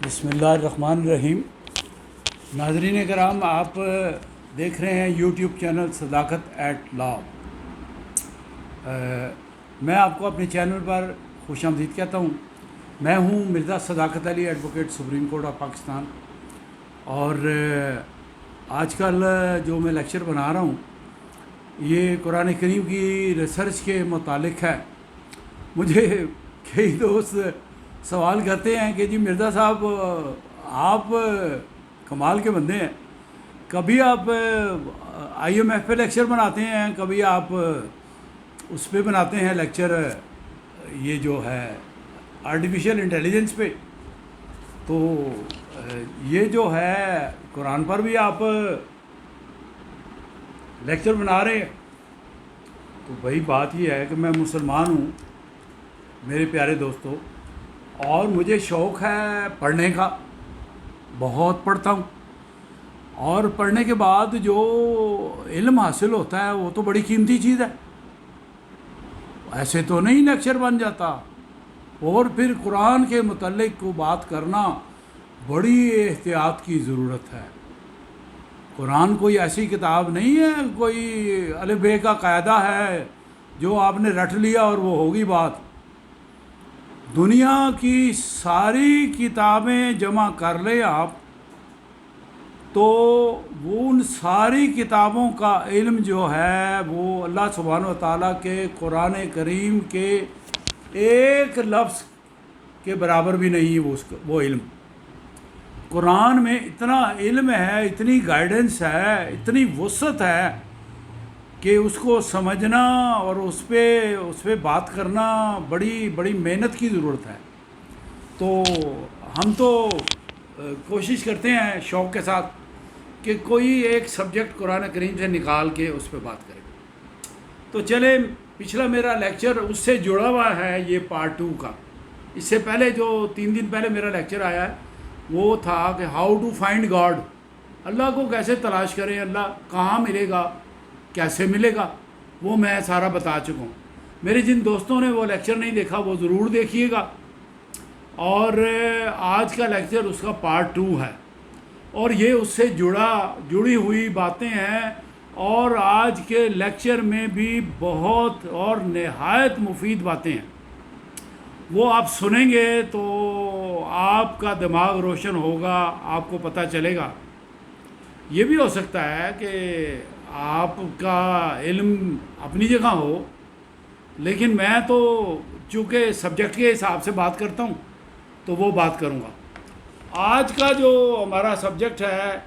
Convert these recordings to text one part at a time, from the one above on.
بسم اللہ الرحمن الرحیم۔ ناظرین کرام، آپ دیکھ رہے ہیں یوٹیوب چینل صداقت ایٹ لا۔ میں آپ کو اپنے چینل پر خوش آمدید کہتا ہوں۔ میں ہوں Mirza Sadaqat Ali, advocate supreme court of Pakistan, اور آج کل جو میں لیکچر بنا رہا ہوں یہ قرآن کریم کی ریسرچ کے متعلق ہے۔ مجھے کئی دوست سوال کرتے ہیں کہ جی مرزا صاحب، آپ کمال کے بندے ہیں، کبھی آپ آئی ایم ایف پہ لیکچر بناتے ہیں، کبھی آپ اس پہ بناتے ہیں لیکچر، یہ جو ہے آرٹیفیشیل انٹیلیجنس پہ، تو یہ جو ہے قرآن پر بھی آپ لیکچر بنا رہے ہیں۔ تو وہی بات یہ ہے کہ میں مسلمان ہوں میرے پیارے دوستو، اور مجھے شوق ہے پڑھنے کا، بہت پڑھتا ہوں، اور پڑھنے کے بعد جو علم حاصل ہوتا ہے وہ تو بڑی قیمتی چیز ہے، ایسے تو نہیں لیکچر بن جاتا۔ اور پھر قرآن کے متعلق کو بات کرنا بڑی احتیاط کی ضرورت ہے۔ قرآن کوئی ایسی کتاب نہیں ہے، کوئی الف بے کا قاعدہ ہے جو آپ نے رٹ لیا اور وہ ہوگی بات۔ دنیا کی ساری کتابیں جمع کر لیں آپ تو وہ ان ساری کتابوں کا علم جو ہے وہ اللہ سبحانہ و تعالیٰ کے قرآن کریم کے ایک لفظ کے برابر بھی نہیں ہے۔ وہ علم قرآن میں اتنا علم ہے، اتنی گائیڈنس ہے، اتنی وسعت ہے کہ اس کو سمجھنا اور اس پہ بات کرنا بڑی محنت کی ضرورت ہے۔ تو ہم تو کوشش کرتے ہیں شوق کے ساتھ کہ کوئی ایک سبجیکٹ قرآن کریم سے نکال کے اس پہ بات کریں۔ تو چلیں، پچھلا میرا لیکچر اس سے جڑا ہوا ہے، یہ پارٹ 2 کا۔ اس سے پہلے جو 3 دن پہلے میرا لیکچر آیا ہے وہ تھا کہ ہاؤ ٹو فائنڈ گاڈ، اللہ کو کیسے تلاش کریں، اللہ کہاں ملے گا، کیسے ملے گا، وہ میں سارا بتا چکا ہوں۔ میرے جن دوستوں نے وہ لیکچر نہیں دیکھا وہ ضرور دیکھیے گا، اور آج کا لیکچر اس کا پارٹ 2 ہے، اور یہ اس سے جڑی ہوئی باتیں ہیں، اور آج کے لیکچر میں بھی بہت اور نہایت مفید باتیں ہیں۔ وہ آپ سنیں گے تو آپ کا دماغ روشن ہوگا، آپ کو پتہ چلے گا۔ یہ بھی ہو سکتا ہے کہ آپ کا علم اپنی جگہ ہو، لیکن میں تو چونکہ سبجیکٹ کے حساب سے بات کرتا ہوں تو وہ بات کروں گا۔ آج کا جو ہمارا سبجیکٹ ہے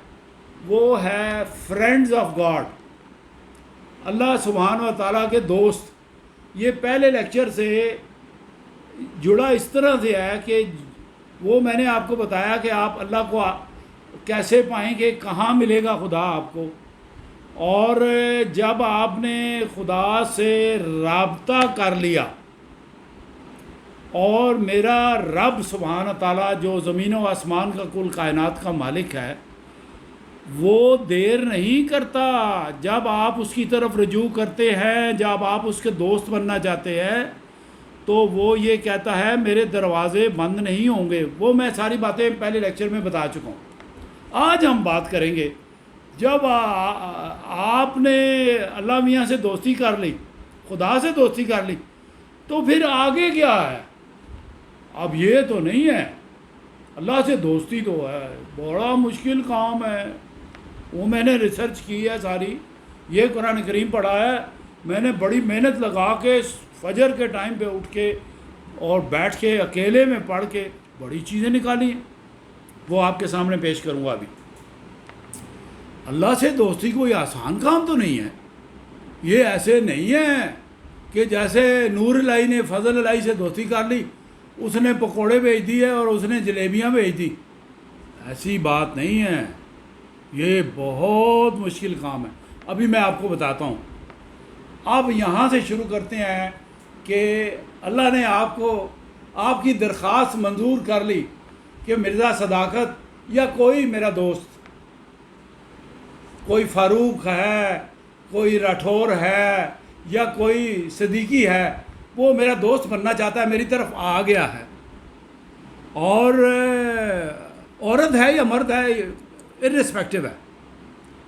وہ ہے فرینڈز آف گاڈ، اللہ سبحانہ و تعالیٰ کے دوست۔ یہ پہلے لیکچر سے جڑا اس طرح سے ہے کہ وہ میں نے آپ کو بتایا کہ آپ اللہ کو کیسے پائیں گے، کہاں ملے گا خدا آپ کو، اور جب آپ نے خدا سے رابطہ کر لیا، اور میرا رب سبحانہ تعالیٰ جو زمین و آسمان کا کل کائنات کا مالک ہے، وہ دیر نہیں کرتا۔ جب آپ اس کی طرف رجوع کرتے ہیں، جب آپ اس کے دوست بننا چاہتے ہیں، تو وہ یہ کہتا ہے میرے دروازے بند نہیں ہوں گے۔ وہ میں ساری باتیں پہلے لیکچر میں بتا چکا ہوں۔ آج ہم بات کریں گے، جب آپ نے اللہ میاں سے دوستی کر لی، خدا سے دوستی کر لی، تو پھر آگے کیا ہے؟ اب یہ تو نہیں ہے، اللہ سے دوستی تو ہے، بڑا مشکل کام ہے، وہ میں نے ریسرچ کی ہے ساری، یہ قرآن کریم پڑھا ہے میں نے، بڑی محنت لگا کے فجر کے ٹائم پہ اٹھ کے اور بیٹھ کے اکیلے میں پڑھ کے بڑی چیزیں نکالی ہیں، وہ آپ کے سامنے پیش کروں گا ابھی۔ اللہ سے دوستی کوئی آسان کام تو نہیں ہے، یہ ایسے نہیں ہے کہ جیسے نور الہی نے فضل الہی سے دوستی کر لی، اس نے پکوڑے بھیج دیے اور اس نے جلیبیاں بھیج دی، ایسی بات نہیں ہے، یہ بہت مشکل کام ہے۔ ابھی میں آپ کو بتاتا ہوں۔ اب یہاں سے شروع کرتے ہیں کہ اللہ نے آپ کو، آپ کی درخواست منظور کر لی کہ مرزا صداقت یا کوئی میرا دوست، کوئی فاروق ہے، کوئی راٹھور ہے، یا کوئی صدیقی ہے، وہ میرا دوست بننا چاہتا ہے، میری طرف آ گیا ہے، اور عورت ہے یا مرد ہے ارسپیکٹو ہے،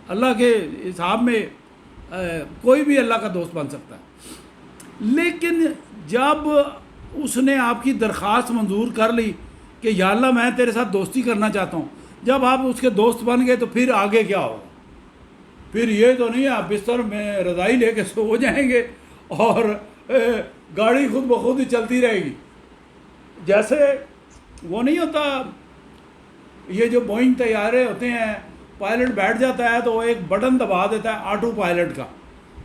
اللہ کے حساب میں کوئی بھی اللہ کا دوست بن سکتا ہے۔ لیکن جب اس نے آپ کی درخواست منظور کر لی کہ یا اللہ میں تیرے ساتھ دوستی کرنا چاہتا ہوں، جب آپ اس کے دوست بن گئے تو پھر آگے کیا ہوگا؟ پھر یہ تو نہیں آپ بستر میں رضائی لے کے سو جائیں گے اور گاڑی خود بخود ہی چلتی رہے گی۔ جیسے وہ نہیں ہوتا، یہ جو بوئنگ طیارے ہوتے ہیں، پائلٹ بیٹھ جاتا ہے تو وہ ایک بٹن دبا دیتا ہے آٹو پائلٹ کا،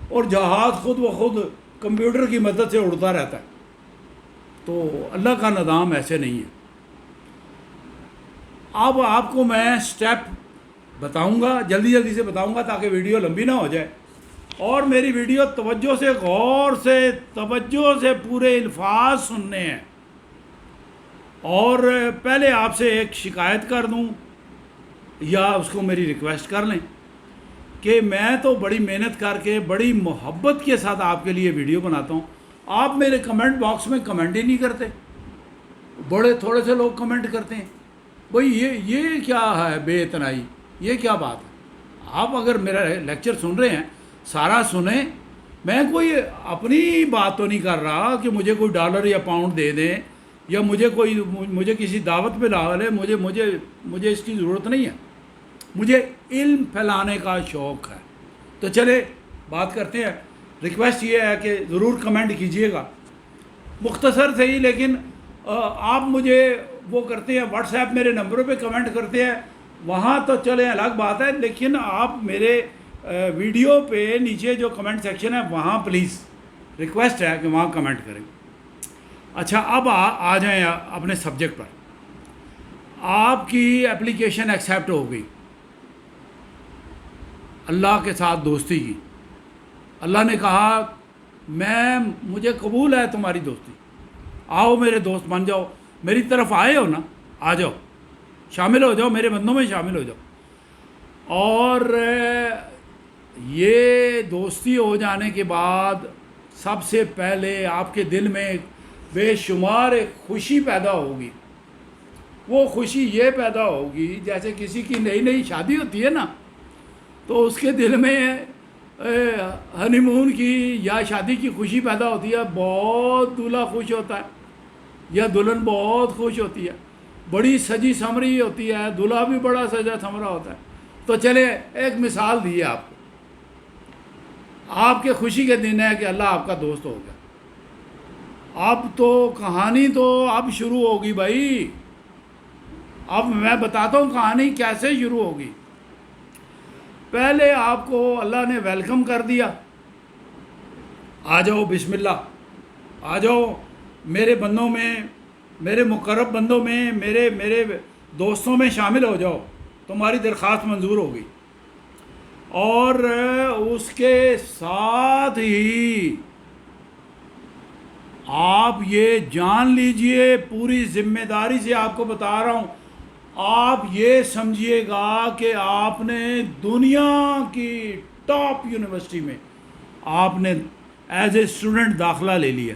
اور جہاز خود بخود کمپیوٹر کی مدد سے اڑتا رہتا ہے۔ تو اللہ کا نظام ایسے نہیں ہے۔ اب آپ کو میں سٹیپ بتاؤں گا، جلدی سے بتاؤں گا تاکہ ویڈیو لمبی نہ ہو جائے، اور میری ویڈیو توجہ سے، غور سے، توجہ سے پورے الفاظ سننے ہیں۔ اور پہلے آپ سے ایک شکایت کر دوں یا اس کو میری ریکویسٹ کر لیں کہ میں تو بڑی محنت کر کے بڑی محبت کے ساتھ آپ کے لیے ویڈیو بناتا ہوں، آپ میرے کمنٹ باکس میں کمنٹ ہی نہیں کرتے، بڑے تھوڑے سے لوگ کمنٹ کرتے ہیں۔ بھئی یہ کیا ہے بے اتنائی، یہ کیا بات ہے؟ آپ اگر میرا لیکچر سن رہے ہیں سارا سنیں، میں کوئی اپنی بات تو نہیں کر رہا کہ مجھے کوئی ڈالر یا پاؤنڈ دے دیں یا مجھے کسی دعوت پہ لا لے، مجھے اس کی ضرورت نہیں ہے، مجھے علم پھیلانے کا شوق ہے۔ تو چلے بات کرتے ہیں۔ ریکویسٹ یہ ہے کہ ضرور کمنٹ کیجئے گا، مختصر سے ہی، لیکن آپ مجھے وہ کرتے ہیں واٹس ایپ میرے نمبروں پہ کمنٹ کرتے ہیں، وہاں تو چلیں الگ بات ہے، لیکن آپ میرے ویڈیو پہ نیچے جو کمنٹ سیکشن ہے وہاں پلیز ریکویسٹ ہے کہ وہاں کمنٹ کریں۔ اچھا، اب آ جائیں اپنے سبجیکٹ پر۔ آپ کی اپلیکیشن ایکسیپٹ ہو گئی اللہ کے ساتھ دوستی کی۔ اللہ نے کہا مجھے قبول ہے تمہاری دوستی، آؤ میرے دوست بن جاؤ، میری طرف آئے ہو نا، آ جاؤ، شامل ہو جاؤ، میرے بندوں میں شامل ہو جاؤ۔ اور یہ دوستی ہو جانے کے بعد سب سے پہلے آپ کے دل میں بے شمار ایک خوشی پیدا ہوگی۔ وہ خوشی یہ پیدا ہوگی جیسے کسی کی نئی شادی ہوتی ہے نا، تو اس کے دل میں ہنی مون کی یا شادی کی خوشی پیدا ہوتی ہے، بہت دولہا خوش ہوتا ہے یا دلہن بہت خوش ہوتی ہے، بڑی سجی سمری ہوتی ہے، دولہا بھی بڑا سجا سمرا ہوتا ہے۔ تو چلے ایک مثال دی ہے آپ کو، آپ کے خوشی کے دن ہے کہ اللہ آپ کا دوست ہو گیا۔ اب تو کہانی تو اب شروع ہوگی بھائی، اب میں بتاتا ہوں کہانی کیسے شروع ہوگی۔ پہلے آپ کو اللہ نے ویلکم کر دیا، آ جاؤ بسم اللہ، آ جاؤ میرے بندوں میں، میرے مقرب بندوں میں، میرے دوستوں میں شامل ہو جاؤ، تمہاری درخواست منظور ہوگی۔ اور اس کے ساتھ ہی آپ یہ جان لیجئے، پوری ذمہ داری سے آپ کو بتا رہا ہوں، آپ یہ سمجھیے گا کہ آپ نے دنیا کی ٹاپ یونیورسٹی میں آپ نے ایز اے اسٹوڈنٹ داخلہ لے لیا۔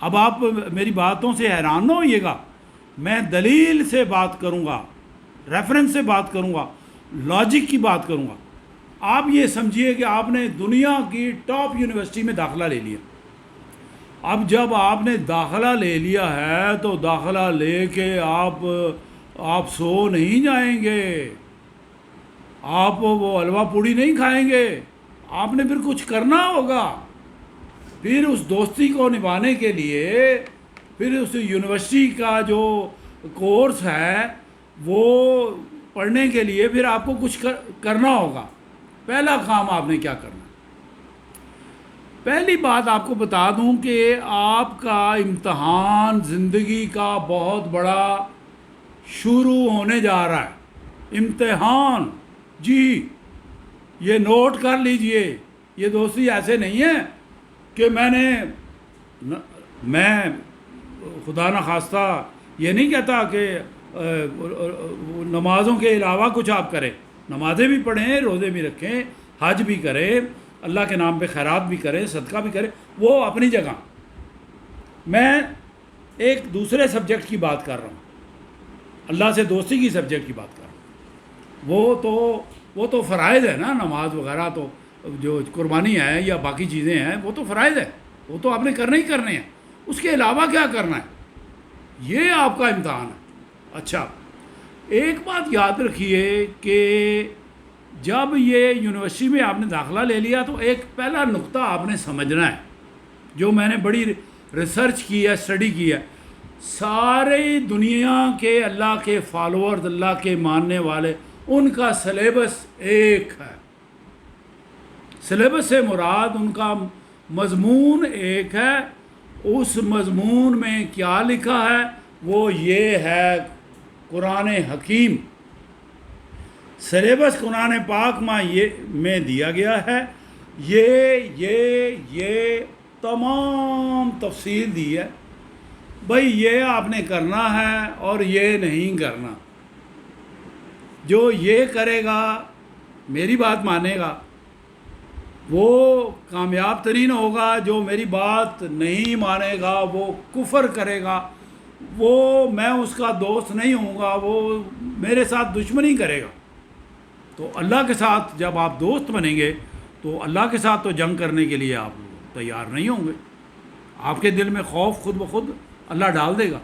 اب آپ میری باتوں سے حیران نہ ہوئیے گا، میں دلیل سے بات کروں گا، ریفرنس سے بات کروں گا، لاجک کی بات کروں گا۔ آپ یہ سمجھیے کہ آپ نے دنیا کی ٹاپ یونیورسٹی میں داخلہ لے لیا۔ اب جب آپ نے داخلہ لے لیا ہے تو داخلہ لے کے آپ سو نہیں جائیں گے، آپ وہ حلوہ پوڑی نہیں کھائیں گے، آپ نے پھر کچھ کرنا ہوگا۔ پھر اس دوستی کو نبھانے کے لیے، پھر اس یونیورسٹی کا جو کورس ہے وہ پڑھنے کے لیے پھر آپ کو کچھ کرنا ہوگا۔ پہلا کام آپ نے کیا کرنا؟ پہلی بات آپ کو بتا دوں کہ آپ کا امتحان زندگی کا بہت بڑا شروع ہونے جا رہا ہے۔ امتحان، جی یہ نوٹ کر لیجئے، یہ دوستی ایسے نہیں ہے کہ میں خدا نخواستہ یہ نہیں کہتا کہ نمازوں کے علاوہ کچھ آپ کریں، نمازیں بھی پڑھیں، روزے بھی رکھیں، حج بھی کریں، اللہ کے نام پہ خیرات بھی کریں، صدقہ بھی کریں، وہ اپنی جگہ۔ میں ایک دوسرے سبجیکٹ کی بات کر رہا ہوں۔ اللہ سے دوستی کی سبجیکٹ کی بات کر رہا ہوں۔ وہ تو فرائض ہے نا، نماز وغیرہ تو جو قربانی ہے یا باقی چیزیں ہیں وہ تو فرائض ہے، وہ تو آپ نے کرنے ہی کرنے ہیں۔ اس کے علاوہ کیا کرنا ہے، یہ آپ کا امتحان ہے۔ اچھا، ایک بات یاد رکھیے کہ جب یہ یونیورسٹی میں آپ نے داخلہ لے لیا تو ایک پہلا نقطہ آپ نے سمجھنا ہے، جو میں نے بڑی ریسرچ کی ہے، اسٹڈی کی ہے۔ ساری دنیا کے اللہ کے فالوورز، اللہ کے ماننے والے، ان کا سلیبس ایک ہے۔ سلیبس سے مراد ان کا مضمون ایک ہے۔ اس مضمون میں کیا لکھا ہے وہ یہ ہے قرآن حکیم۔ سلیبس قرآن پاک میں دیا گیا ہے۔ یہ تمام تفصیل دی ہے، بھائی یہ آپ نے کرنا ہے اور یہ نہیں کرنا۔ جو یہ کرے گا، میری بات مانے گا، وہ کامیاب ترین ہوگا۔ جو میری بات نہیں مانے گا وہ کفر کرے گا، وہ میں اس کا دوست نہیں ہوں گا، وہ میرے ساتھ دشمنی کرے گا۔ تو اللہ کے ساتھ جب آپ دوست بنیں گے تو اللہ کے ساتھ تو جنگ کرنے کے لیے آپ تیار نہیں ہوں گے۔ آپ کے دل میں خوف خود بخود اللہ ڈال دے گا،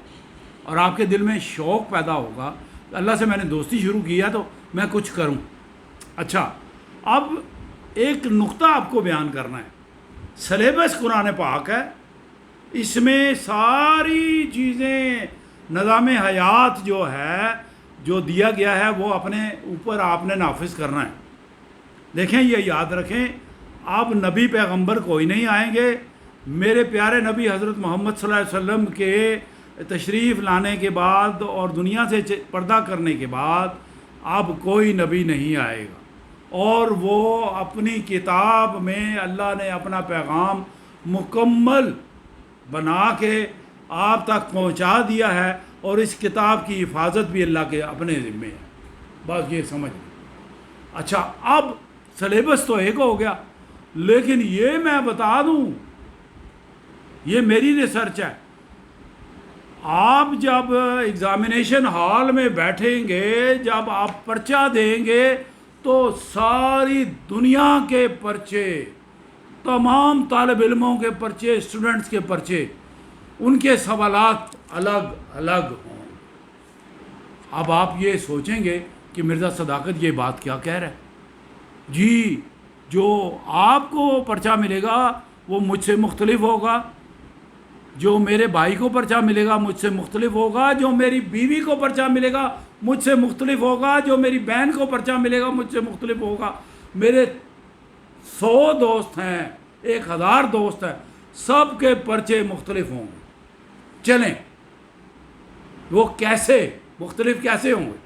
اور آپ کے دل میں شوق پیدا ہوگا کہ اللہ سے میں نے دوستی شروع کیا تو میں کچھ کروں۔ اچھا، اب ایک نقطہ آپ کو بیان کرنا ہے۔ سلیبس قرآن پاک ہے، اس میں ساری چیزیں، نظام حیات جو ہے، جو دیا گیا ہے وہ اپنے اوپر آپ نے نافذ کرنا ہے۔ دیکھیں، یہ یاد رکھیں، اب نبی پیغمبر کوئی نہیں آئیں گے۔ میرے پیارے نبی حضرت محمد صلی اللہ علیہ وسلم کے تشریف لانے کے بعد اور دنیا سے پردہ کرنے کے بعد اب کوئی نبی نہیں آئے گا، اور وہ اپنی کتاب میں اللہ نے اپنا پیغام مکمل بنا کے آپ تک پہنچا دیا ہے، اور اس کتاب کی حفاظت بھی اللہ کے اپنے ذمے ہے۔ بس یہ سمجھ لیں۔ اچھا، اب سلیبس تو ایک ہو گیا، لیکن یہ میں بتا دوں، یہ میری ریسرچ ہے۔ آپ جب ایگزامینیشن ہال میں بیٹھیں گے، جب آپ پرچہ دیں گے تو ساری دنیا کے پرچے، تمام طالب علموں کے پرچے، اسٹوڈنٹس کے پرچے، ان کے سوالات الگ الگ ہوں۔ اب آپ یہ سوچیں گے کہ مرزا صداقت یہ بات کیا کہہ رہا ہے؟ جی، جو آپ کو پرچہ ملے گا وہ مجھ سے مختلف ہوگا، جو میرے بھائی کو پرچہ ملے گا مجھ سے مختلف ہوگا، جو میری بیوی کو پرچہ ملے گا مجھ سے مختلف ہوگا، جو میری بہن کو پرچہ ملے گا مجھ سے مختلف ہوگا۔ میرے 100 دوست ہیں، 1000 دوست ہیں، سب کے پرچے مختلف ہوں گے۔ چلیں، وہ کیسے مختلف کیسے ہوں گے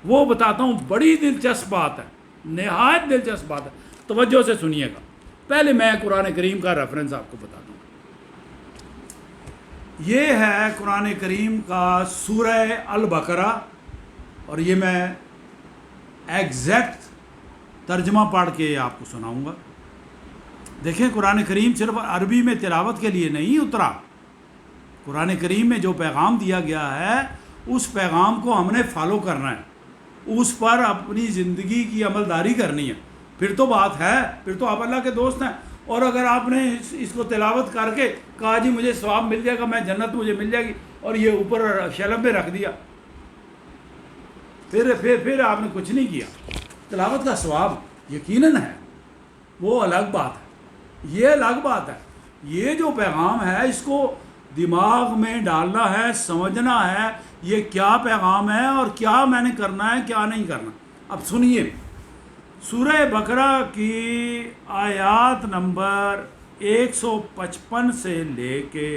وہ بتاتا ہوں۔ بڑی دلچسپ بات ہے، نہایت دلچسپ بات ہے، توجہ سے سنیے گا۔ پہلے میں قرآن کریم کا ریفرنس آپ کو بتا دوں۔ یہ ہے قرآن کریم کا سورہ البقرہ، اور یہ میں ایگزیکٹ ترجمہ پڑھ کے آپ کو سناؤں گا۔ دیکھیں، قرآن کریم صرف عربی میں تلاوت کے لیے نہیں اترا۔ قرآن کریم میں جو پیغام دیا گیا ہے اس پیغام کو ہم نے فالو کرنا ہے، اس پر اپنی زندگی کی عملداری کرنی ہے۔ پھر تو بات ہے، پھر تو آپ اللہ کے دوست ہیں۔ اور اگر آپ نے اس کو تلاوت کر کے کہا جی مجھے ثواب مل جائے گا، میں جنت مجھے مل جائے گی، اور یہ اوپر شیلف میں رکھ دیا، پھر آپ نے کچھ نہیں کیا۔ تلاوت کا ثواب یقیناً ہے، وہ الگ بات ہے، یہ الگ بات ہے۔ یہ جو پیغام ہے اس کو دماغ میں ڈالنا ہے، سمجھنا ہے یہ کیا پیغام ہے اور کیا میں نے کرنا ہے، کیا نہیں کرنا۔ اب سنیے، سورہ بقرہ کی آیات نمبر 155 سے لے کے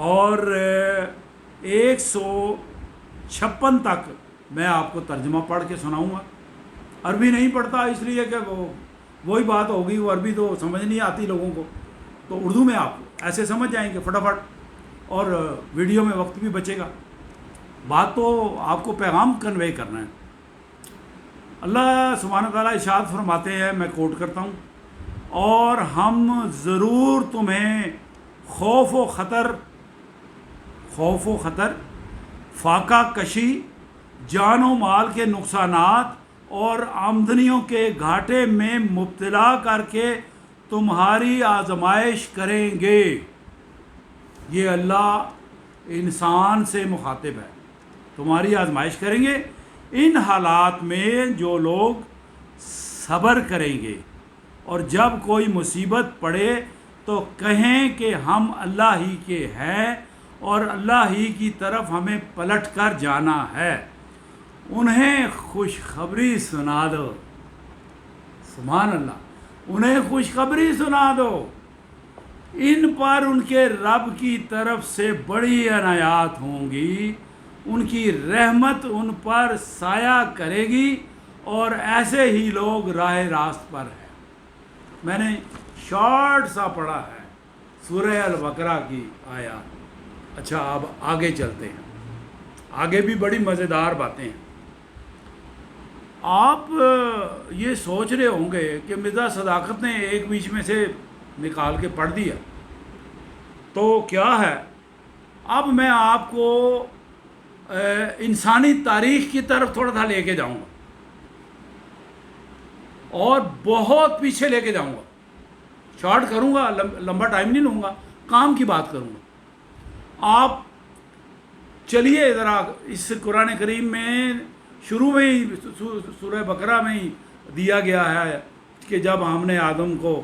اور 156 تک میں آپ کو ترجمہ پڑھ کے سناؤں گا۔ عربی نہیں پڑھتا اس لیے کہ وہی بات ہوگی، وہ عربی تو سمجھ نہیں آتی لوگوں کو، تو اردو میں آپ ایسے سمجھ جائیں گے فٹافٹ، اور ویڈیو میں وقت بھی بچے گا۔ بات تو آپ کو پیغام کنوے کرنا ہے۔ اللہ سبحانہ تعالیٰ ارشاد فرماتے ہیں، میں کوٹ کرتا ہوں، اور ہم ضرور تمہیں خوف و خطر فاقہ کشی، جان و مال کے نقصانات اور آمدنیوں کے گھاٹے میں مبتلا کر کے تمہاری آزمائش کریں گے۔ یہ اللہ انسان سے مخاطب ہے، تمہاری آزمائش کریں گے۔ ان حالات میں جو لوگ صبر کریں گے اور جب کوئی مصیبت پڑے تو کہیں کہ ہم اللہ ہی کے ہیں اور اللہ ہی کی طرف ہمیں پلٹ کر جانا ہے، انہیں خوشخبری سنا دو۔ سبحان اللہ، انہیں خوشخبری سنا دو، ان پر ان کے رب کی طرف سے بڑی عنایات ہوں گی، ان کی رحمت ان پر سایہ کرے گی، اور ایسے ہی لوگ راہ راست پر ہیں۔ میں نے شارٹ سا پڑھا ہے سورہ البقرہ کی آیات۔ اچھا، اب آگے چلتے ہیں، آگے بھی بڑی مزیدار باتیں ہیں۔ آپ یہ سوچ رہے ہوں گے کہ مرزا صداقت نے ایک بیچ میں سے نکال کے پڑھ دیا، تو کیا ہے؟ اب میں آپ کو انسانی تاریخ کی طرف تھوڑا سا لے کے جاؤں گا، اور بہت پیچھے لے کے جاؤں گا۔ شارٹ کروں گا، لمبا ٹائم نہیں لوں گا، کام کی بات کروں گا۔ آپ چلیے ذرا، اس قرآن کریم میں شروع میں ہی سورہ بقرہ میں ہی دیا گیا ہے کہ جب ہم نے آدم کو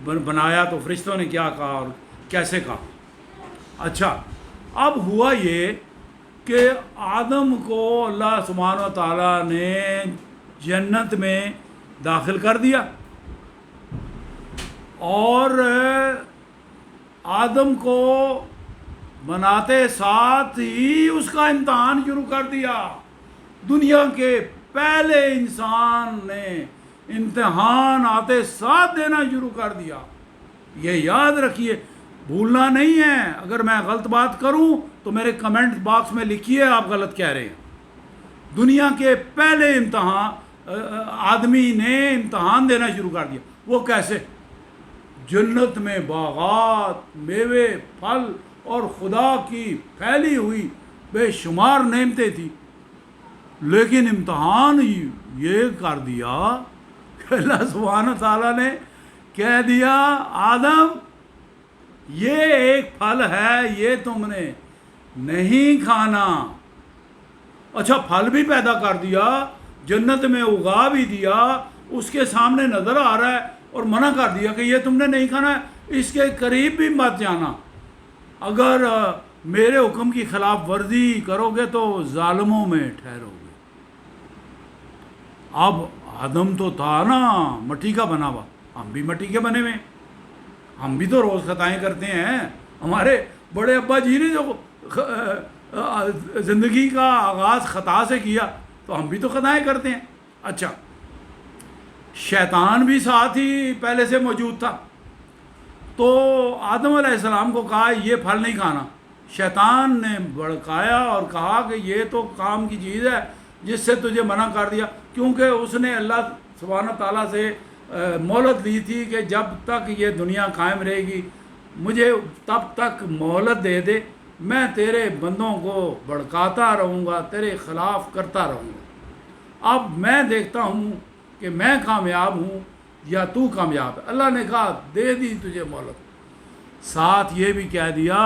بنایا تو فرشتوں نے کیا کہا اور کیسے کہا۔ اچھا، اب ہوا یہ کہ آدم کو اللہ سبحانہ و تعالیٰ نے جنت میں داخل کر دیا، اور آدم کو بناتے ساتھ ہی اس کا امتحان شروع کر دیا۔ دنیا کے پہلے انسان نے امتحان آتے ساتھ دینا شروع کر دیا۔ یہ یاد رکھیے، بھولنا نہیں ہے۔ اگر میں غلط بات کروں تو میرے کمنٹ باکس میں لکھیے آپ غلط کہہ رہے ہیں۔ دنیا کے پہلے آدمی نے امتحان دینا شروع کر دیا۔ وہ کیسے؟ جنت میں باغات، میوے، پھل اور خدا کی پھیلی ہوئی بے شمار نعمتیں تھیں، لیکن امتحان یہ کر دیا کہ اللہ سبحانہ تعالیٰ نے کہہ دیا آدم یہ ایک پھل ہے، یہ تم نے نہیں کھانا۔ اچھا، پھل بھی پیدا کر دیا، جنت میں اگا بھی دیا، اس کے سامنے نظر آ رہا ہے، اور منع کر دیا کہ یہ تم نے نہیں کھانا ہے، اس کے قریب بھی مت جانا، اگر میرے حکم کی خلاف ورزی کرو گے تو ظالموں میں ٹھہرو گے۔ اب آدم تو تھا نا مٹی کا بنا ہوا، ہم بھی مٹی کے بنے ہوئے، ہم بھی تو روز خطائیں کرتے ہیں۔ ہمارے بڑے ابا جی نے جو زندگی کا آغاز خطا سے کیا، تو ہم بھی تو خطائیں کرتے ہیں۔ اچھا، شیطان بھی ساتھ ہی پہلے سے موجود تھا، تو آدم علیہ السلام کو کہا یہ پھل نہیں کھانا۔ شیطان نے بڑکایا اور کہا کہ یہ تو کام کی چیز ہے جس سے تجھے منع کر دیا، کیونکہ اس نے اللہ سبحانہ تعالیٰ سے مہلت لی تھی کہ جب تک یہ دنیا قائم رہے گی مجھے تب تک مہلت دے دے، میں تیرے بندوں کو بڑکاتا رہوں گا، تیرے خلاف کرتا رہوں گا۔ اب میں دیکھتا ہوں کہ میں کامیاب ہوں یا تو کامیاب ہے۔ اللہ نے کہا دے دی تجھے مہلت، ساتھ یہ بھی کہہ دیا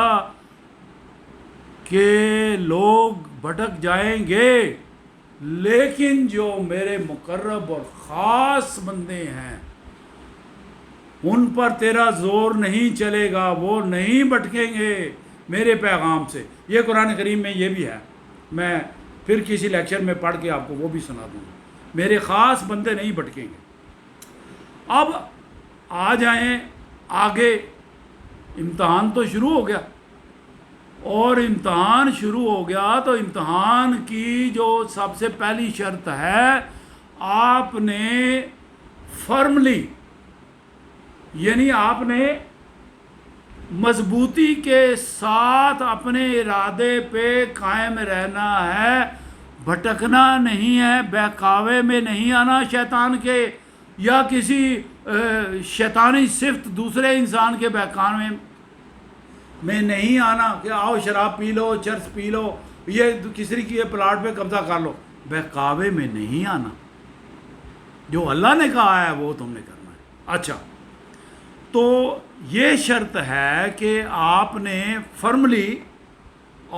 کہ لوگ بھٹک جائیں گے، لیکن جو میرے مقرب اور خاص بندے ہیں ان پر تیرا زور نہیں چلے گا، وہ نہیں بھٹکیں گے میرے پیغام سے۔ یہ قرآن کریم میں یہ بھی ہے، میں پھر کسی لیکچر میں پڑھ کے آپ کو وہ بھی سنا دوں گا۔ میرے خاص بندے نہیں بھٹکیں گے۔ اب آ جائیں آگے، امتحان تو شروع ہو گیا، اور امتحان شروع ہو گیا تو امتحان کی جو سب سے پہلی شرط ہے، آپ نے فرملی، یعنی آپ نے مضبوطی کے ساتھ اپنے ارادے پہ قائم رہنا ہے، بھٹکنا نہیں ہے، بہکاوے میں نہیں آنا شیطان کے، یا کسی شیطانی صفت دوسرے انسان کے بہکاوے میں نہیں آنا کہ آؤ شراب پی لو، چرس پی لو یہ کسی کی پلاٹ پہ قبضہ کر لو، بہکاوے میں نہیں آنا، جو اللہ نے کہا ہے وہ تم نے کرنا ہے۔ اچھا، تو یہ شرط ہے کہ آپ نے فرملی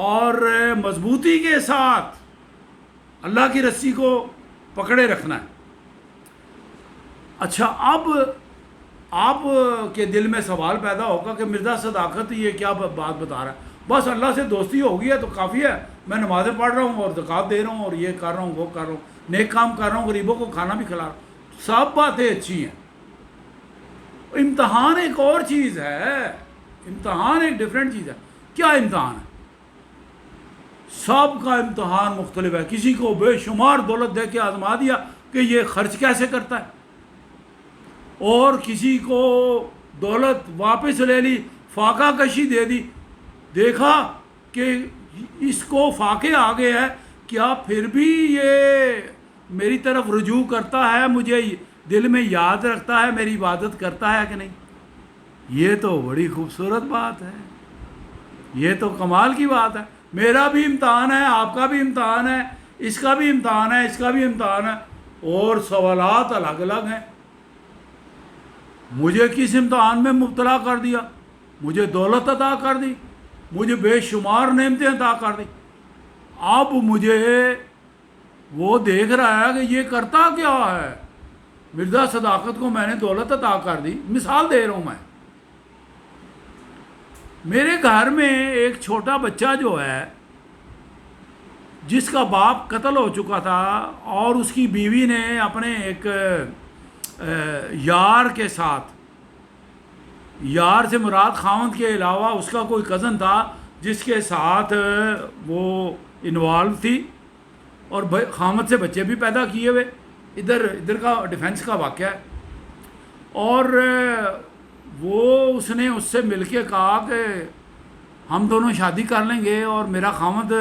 اور مضبوطی کے ساتھ اللہ کی رسی کو پکڑے رکھنا ہے۔ اچھا، اب آپ کے دل میں سوال پیدا ہوگا کہ مرزا صداقت یہ کیا بات بتا رہا ہے، بس اللہ سے دوستی ہو گئی ہے تو کافی ہے، میں نمازیں پڑھ رہا ہوں اور زکوٰۃ دے رہا ہوں اور یہ کر رہا ہوں وہ کر رہا ہوں، نیک کام کر رہا ہوں، غریبوں کو کھانا بھی کھلا رہا ہوں، سب باتیں اچھی ہیں۔ امتحان ایک اور چیز ہے، امتحان ایک ڈیفرنٹ چیز ہے۔ کیا امتحان ہے؟ سب کا امتحان مختلف ہے۔ کسی کو بے شمار دولت دے کے آزما دیا کہ یہ خرچ کیسے کرتا ہے، اور کسی کو دولت واپس لے لی، فاقہ کشی دے دی، دیکھا کہ اس کو فاقے آ گئے ہیں، کیا پھر بھی یہ میری طرف رجوع کرتا ہے، مجھے دل میں یاد رکھتا ہے، میری عبادت کرتا ہے کہ نہیں؟ یہ تو بڑی خوبصورت بات ہے، یہ تو کمال کی بات ہے۔ میرا بھی امتحان ہے، آپ کا بھی امتحان ہے، اس کا بھی امتحان ہے، اس کا بھی امتحان ہے، اور سوالات الگ الگ ہیں۔ مجھے کس امتحان میں مبتلا کر دیا؟ مجھے دولت عطا کر دی، مجھے بے شمار نعمتیں عطا کر دی، اب مجھے وہ دیکھ رہا ہے کہ یہ کرتا کیا ہے۔ مرزا صداقت کو میں نے دولت عطا کر دی، مثال دے رہا ہوں میں۔ میرے گھر میں ایک چھوٹا بچہ جو ہے، جس کا باپ قتل ہو چکا تھا، اور اس کی بیوی نے اپنے ایک یار کے ساتھ، یار سے مراد خاوند کے علاوہ اس کا کوئی کزن تھا جس کے ساتھ وہ انوالو تھی، اور خاوند سے بچے بھی پیدا کیے ہوئے۔ ادھر کا ڈیفنس کا واقعہ ہے۔ اور وہ اس نے اس سے مل کے کہا کہ ہم دونوں شادی کر لیں گے، اور میرا خاوند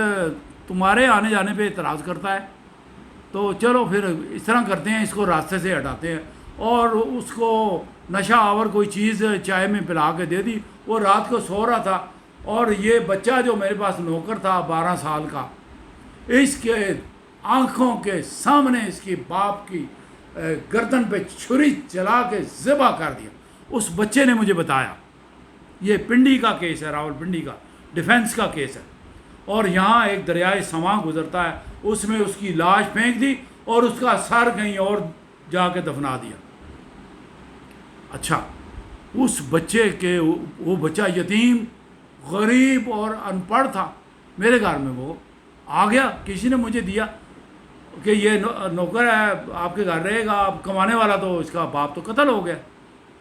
تمہارے آنے جانے پہ اعتراض کرتا ہے، تو چلو پھر اس طرح کرتے ہیں، اس کو راستے سے ہٹاتے ہیں۔ اور اس کو نشہ آور کوئی چیز چائے میں پلا کے دے دی، وہ رات کو سو رہا تھا، اور یہ بچہ جو میرے پاس نوکر تھا 12 سال کا، اس کے آنکھوں کے سامنے اس کی باپ کی گردن پہ چھری چلا کے ذبح کر دیا۔ اس بچے نے مجھے بتایا، یہ پنڈی کا کیس ہے، راول پنڈی کا ڈیفنس کا کیس ہے، اور یہاں ایک دریائے سواں گزرتا ہے، اس میں اس کی لاش پھینک دی اور اس کا سر کہیں اور جا کے دفنا دیا۔ اچھا، اس بچے کے، وہ بچہ یتیم، غریب اور ان پڑھ تھا، میرے گھر میں وہ آ گیا، کسی نے مجھے دیا کہ یہ نوکر ہے، آپ کے گھر رہے گا، آپ کمانے والا، تو اس کا باپ تو قتل ہو گیا،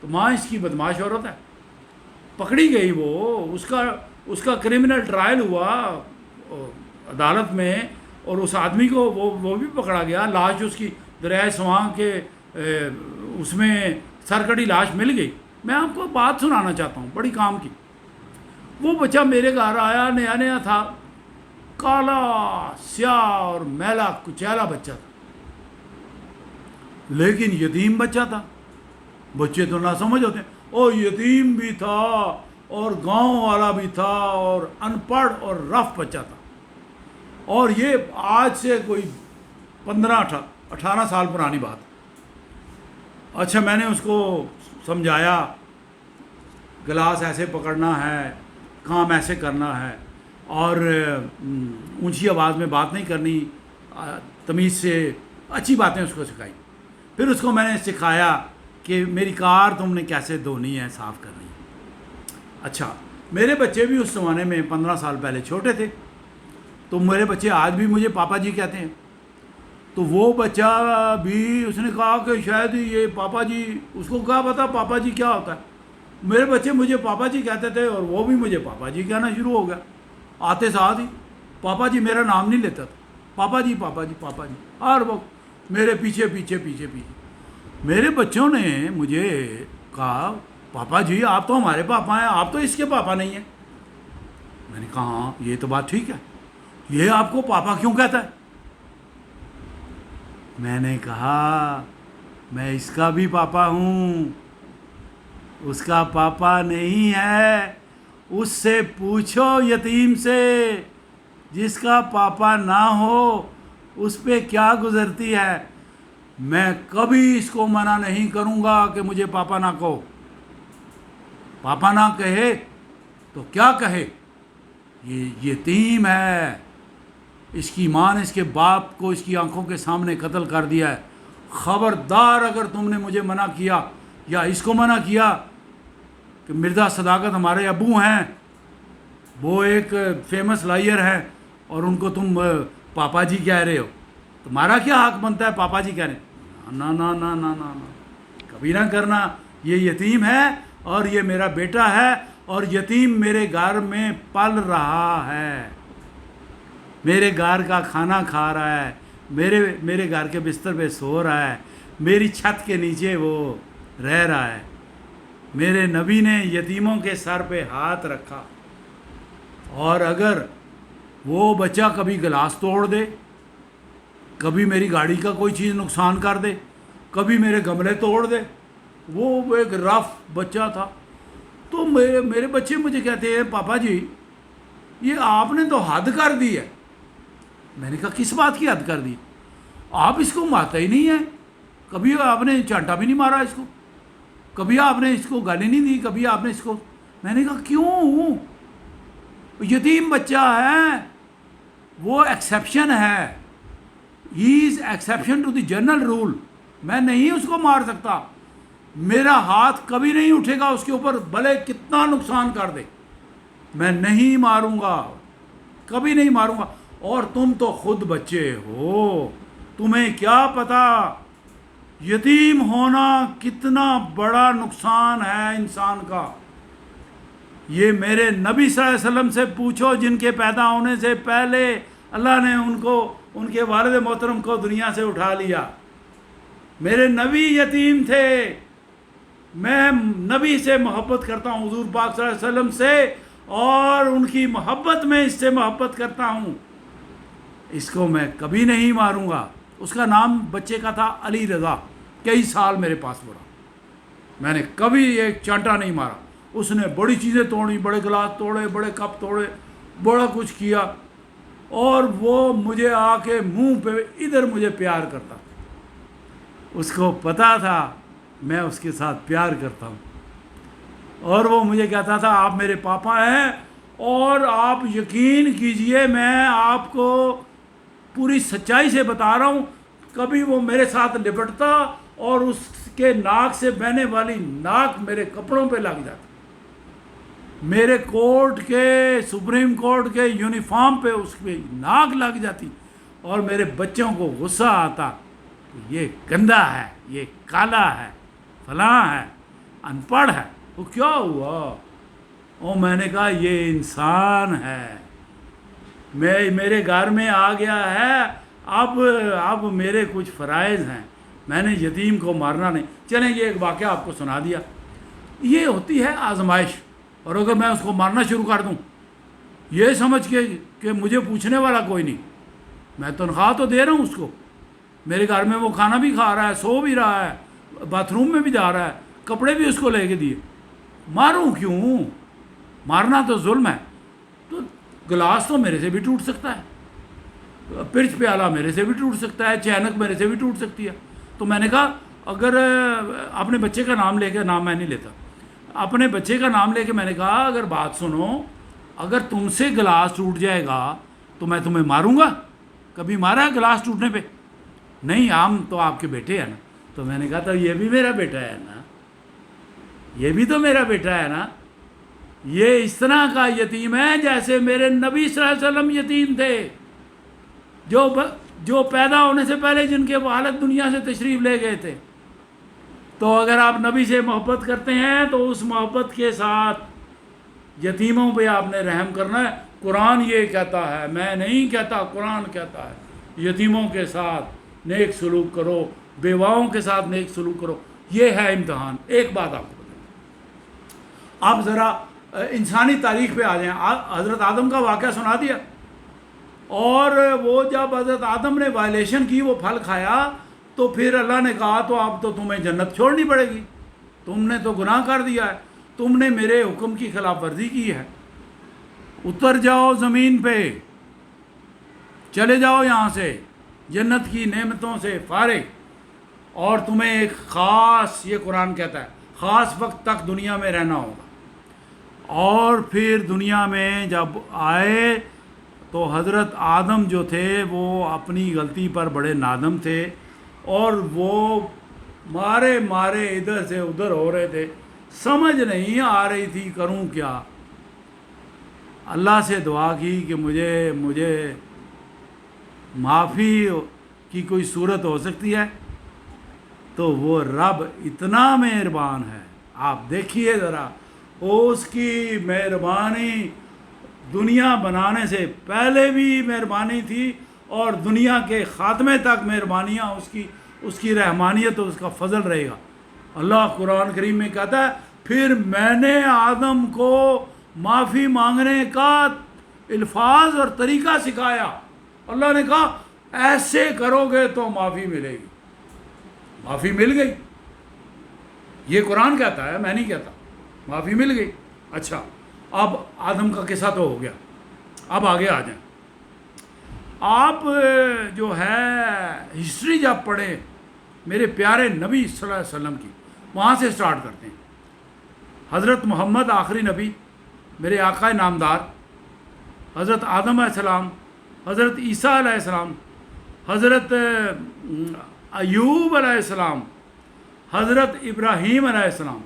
تو ماں اس کی بدماش عورت ہے، پکڑی گئی وہ، اس کا کرمنل ٹرائل ہوا عدالت میں، اور اس آدمی کو وہ بھی پکڑا گیا، لاش اس کی دریائے سواں کے اس میں سرکڑی لاش مل گئی۔ میں آپ کو بات سنانا چاہتا ہوں بڑی کام کی۔ وہ بچہ میرے گھر آیا، نیا نیا تھا، کالا سیاہ اور میلا کچیلا بچہ تھا، لیکن یتیم بچہ تھا۔ بچے تو نہ سمجھ ہوتے ہیں، اور یتیم بھی تھا اور گاؤں والا بھی تھا اور ان پڑھ اور رف بچہ تھا۔ اور یہ آج سے کوئی 15-18 سال پرانی بات۔ اچھا، میں نے اس کو سمجھایا، گلاس ایسے پکڑنا ہے، کام ایسے کرنا ہے، اور اونچی آواز میں بات نہیں کرنی، تمیز سے، اچھی باتیں اس کو سکھائی۔ پھر اس کو میں نے سکھایا کہ میری کار تم نے کیسے دھونی ہے، صاف کرنی ہے۔ اچھا، میرے بچے بھی اس زمانے میں 15 سال پہلے چھوٹے تھے، تو میرے بچے آج بھی مجھے پاپا جی کہتے ہیں۔ تو وہ بچہ بھی، اس نے کہا کہ شاید یہ پاپا جی، اس کو کیا پتا پاپا جی کیا ہوتا ہے۔ میرے بچے مجھے پاپا جی کہتے تھے، اور وہ بھی مجھے پاپا جی کہنا شروع ہو گیا، آتے ساتھ ہی پاپا جی، میرا نام نہیں لیتا تھا، پاپا جی پاپا جی پاپا جی، ہر وقت میرے پیچھے پیچھے پیچھے پیچھے۔ میرے بچوں نے مجھے کہا، پاپا جی آپ تو ہمارے پاپا ہیں، آپ تو اس کے پاپا نہیں ہیں۔ میں نے کہا ہاں، یہ تو بات ٹھیک ہے، یہ آپ کو پاپا کیوں کہتا ہے؟ میں نے کہا میں اس کا بھی پاپا ہوں، اس کا پاپا نہیں ہے، اس سے پوچھو یتیم سے جس کا پاپا نہ ہو اس پہ کیا گزرتی ہے. میں کبھی اس کو منع نہیں کروں گا کہ مجھے پاپا نہ کہو. پاپا نہ کہے تو کیا کہے. یہ یتیم ہے، اس کی ماں نے اس کے باپ کو اس کی آنکھوں کے سامنے قتل کر دیا ہے. خبردار اگر تم نے مجھے منع کیا یا اس کو منع کیا کہ مرزا صداقت ہمارے ابو ہیں، وہ ایک فیمس لائر ہیں، اور ان کو تم پاپا جی کہہ رہے ہو، تمہارا کیا حق بنتا ہے پاپا جی کہنے. نہ نہ نہ نہ نہ کبھی نہ کرنا. یہ یتیم ہے اور یہ میرا بیٹا ہے، اور یتیم میرے گھر میں پل رہا ہے، میرے گھر کا کھانا کھا رہا ہے، میرے گھر کے بستر پہ سو رہا ہے، میری چھت کے نیچے وہ رہ رہا ہے. میرے نبی نے یتیموں کے سر پہ ہاتھ رکھا، اور اگر وہ بچہ کبھی گلاس توڑ دے، کبھی میری گاڑی کا کوئی چیز نقصان کر دے، کبھی میرے گملے توڑ دے، وہ ایک رف بچہ تھا، تو میرے بچے مجھے کہتے ہیں پاپا جی یہ آپ نے تو حد کر دی ہے. میں نے کہا کس بات کی حد کر دی؟ آپ اس کو مارتا ہی نہیں ہے، کبھی آپ نے چانٹا بھی نہیں مارا اس کو، کبھی آپ نے اس کو گالی نہیں دی، کبھی آپ نے اس کو. میں نے کہا کیوں؟ یتیم بچہ ہے، وہ ایکسیپشن ہے، he is exception to the general rule. میں نہیں اس کو مار سکتا، میرا ہاتھ کبھی نہیں اٹھے گا اس کے اوپر، بھلے کتنا نقصان کر دے، میں نہیں ماروں گا، کبھی نہیں ماروں گا. اور تم تو خود بچے ہو، تمہیں کیا پتا یتیم ہونا کتنا بڑا نقصان ہے انسان کا. یہ میرے نبی صلی اللہ علیہ وسلم سے پوچھو، جن کے پیدا ہونے سے پہلے اللہ نے ان کے والد محترم کو دنیا سے اٹھا لیا. میرے نبی یتیم تھے. میں نبی سے محبت کرتا ہوں، حضور پاک صلی اللہ علیہ وسلم سے، اور ان کی محبت میں اس سے محبت کرتا ہوں. اس کو میں کبھی نہیں ماروں گا. اس کا نام بچے کا تھا علی رضا. کئی سال میرے پاس پڑا، میں نے کبھی ایک چانٹا نہیں مارا. اس نے بڑی چیزیں توڑی، بڑے گلاس توڑے، بڑے کپ توڑے، بڑا کچھ کیا، اور وہ مجھے آ کے منہ پہ ادھر مجھے پیار کرتا. اس کو پتا تھا میں اس کے ساتھ پیار کرتا ہوں، اور وہ مجھے کہتا تھا آپ میرے پاپا ہیں، اور آپ یقین کیجئے میں آپ کو پوری سچائی سے بتا رہا ہوں، کبھی وہ میرے ساتھ لپٹتا اور اس کے ناک سے بہنے والی ناک میرے کپڑوں پہ لگ جاتی، میرے کورٹ کے سپریم کورٹ کے یونیفارم پہ اس پہ ناک لگ جاتی، اور میرے بچوں کو غصہ آتا کہ یہ گندا ہے، یہ کالا ہے، فلاں ہے، ان پڑھ ہے. وہ کیا ہوا؟ اور میں نے کہا یہ انسان ہے، میرے گھر میں آ گیا ہے، اب میرے کچھ فرائض ہیں، میں نے یتیم کو مارنا نہیں. چلیں یہ ایک واقعہ آپ کو سنا دیا. یہ ہوتی ہے آزمائش، اور اگر میں اس کو مارنا شروع کر دوں یہ سمجھ کے کہ مجھے پوچھنے والا کوئی نہیں، میں تنخواہ تو دے رہا ہوں اس کو، میرے گھر میں وہ کھانا بھی کھا رہا ہے، سو بھی رہا ہے، باتھ روم میں بھی جا رہا ہے، کپڑے بھی اس کو لے کے دیے، ماروں کیوں؟ مارنا تو ظلم ہے. تو گلاس تو میرے سے بھی ٹوٹ سکتا ہے، پرچ پیالہ میرے سے بھی ٹوٹ سکتا ہے، چینک میرے سے بھی ٹوٹ سکتی ہے. تو میں نے کہا اگر اپنے بچے کا نام لے کے، نام میں نہیں لیتا، اپنے بچے کا نام لے کے میں نے کہا اگر بات سنو، اگر تم سے گلاس ٹوٹ جائے گا تو میں تمہیں ماروں گا؟ کبھی مارا ہے گلاس ٹوٹنے پہ؟ نہیں، ہم تو آپ کے بیٹے ہیں نا. تو میں نے کہا تو یہ بھی میرا بیٹا ہے نا، یہ بھی تو میرا بیٹا ہے نا. یہ اس طرح کا یتیم ہے جیسے میرے نبی صلی اللہ علیہ وسلم یتیم تھے، جو پیدا ہونے سے پہلے جن کے والد دنیا سے تشریف لے گئے تھے. تو اگر آپ نبی سے محبت کرتے ہیں تو اس محبت کے ساتھ یتیموں پہ آپ نے رحم کرنا ہے. قرآن یہ کہتا ہے، میں نہیں کہتا، قرآن کہتا ہے یتیموں کے ساتھ نیک سلوک کرو، بیواؤں کے ساتھ نیک سلوک کرو. یہ ہے امتحان. ایک بات آپ کو بتائیں، آپ ذرا انسانی تاریخ پہ آ جائیں. حضرت آدم کا واقعہ سنا دیا، اور وہ جب حضرت آدم نے وائلیشن کی، وہ پھل کھایا، تو پھر اللہ نے کہا تو اب تو تمہیں جنت چھوڑنی پڑے گی، تم نے تو گناہ کر دیا ہے، تم نے میرے حکم کی خلاف ورزی کی ہے، اتر جاؤ زمین پہ. چلے جاؤ یہاں سے جنت کی نعمتوں سے فارغ، اور تمہیں ایک خاص، یہ قرآن کہتا ہے، خاص وقت تک دنیا میں رہنا ہوگا۔ اور پھر دنیا میں جب آئے تو حضرت آدم جو تھے وہ اپنی غلطی پر بڑے نادم تھے، اور وہ مارے مارے ادھر سے ادھر ہو رہے تھے، سمجھ نہیں آ رہی تھی کروں کیا۔ اللہ سے دعا کی کہ مجھے معافی کی کوئی صورت ہو سکتی ہے، تو وہ رب اتنا مہربان ہے، آپ دیکھیے ذرا، اس کی مہربانی دنیا بنانے سے پہلے بھی مہربانی تھی، اور دنیا کے خاتمے تک مہربانیاں اس کی رحمانیت اور اس کا فضل رہے گا۔ اللہ قرآن کریم میں کہتا ہے پھر میں نے آدم کو معافی مانگنے کا الفاظ اور طریقہ سکھایا۔ اللہ نے کہا ایسے کرو گے تو معافی ملے گی، معافی مل گئی۔ یہ قرآن کہتا ہے، میں نہیں کہتا، معافی مل گئی۔ اچھا، اب آدم کا قصہ تو ہو گیا، اب آگے آ جائیں۔ آپ جو ہے ہسٹری جب پڑھیں میرے پیارے نبی صلی اللہ علیہ وسلم کی، وہاں سے سٹارٹ کرتے ہیں۔ حضرت محمد آخری نبی، میرے آقا نامدار، حضرت آدم علیہ السلام، حضرت عیسیٰ علیہ السلام، حضرت ایوب علیہ السلام، حضرت ابراہیم علیہ السلام،